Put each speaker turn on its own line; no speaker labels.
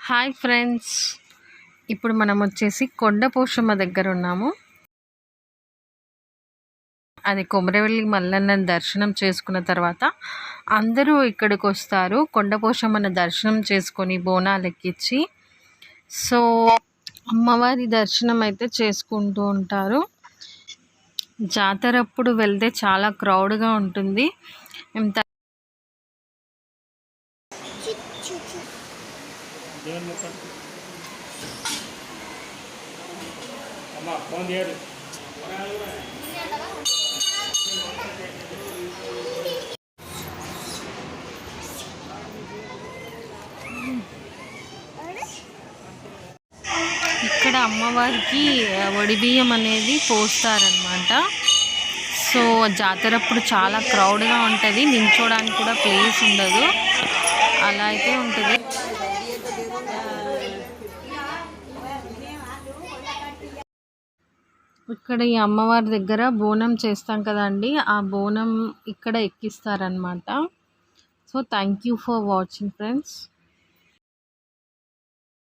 Hi friends, ఇప్పుడు మనం వచ్చేసి కొండపోషమ్మ దగ్గర ఉన్నాము. అది కొమరవెల్లి మల్లన్నని దర్శనం చేసుకున్న తర్వాత అందరూ ఇక్కడికి వస్తారు. కొండపోషమ్మని దర్శనం చేసుకొని బోనాలు ఎక్కించి సో అమ్మవారి దర్శనం అయితే చేసుకుంటూ ఉంటారు. జాతర అప్పుడు వెళ్తే చాలా క్రౌడ్గా ఉంటుంది. ఇక్కడ అమ్మవారికి వడిబియ్యం అనేది పోస్తారనమాట. సో జాతర అప్పుడు చాలా క్రౌడ్గా ఉంటుంది, నించోడానికి కూడా ప్లేస్ ఉండదు, అలా అయితే ఉంటుంది. ఇక్కడ ఈ అమ్మవారి దగ్గర బోనం చేస్తాం కదండి, ఆ బోనం ఇక్కడ ఎక్కిస్తారనమాట. So thank you for watching friends.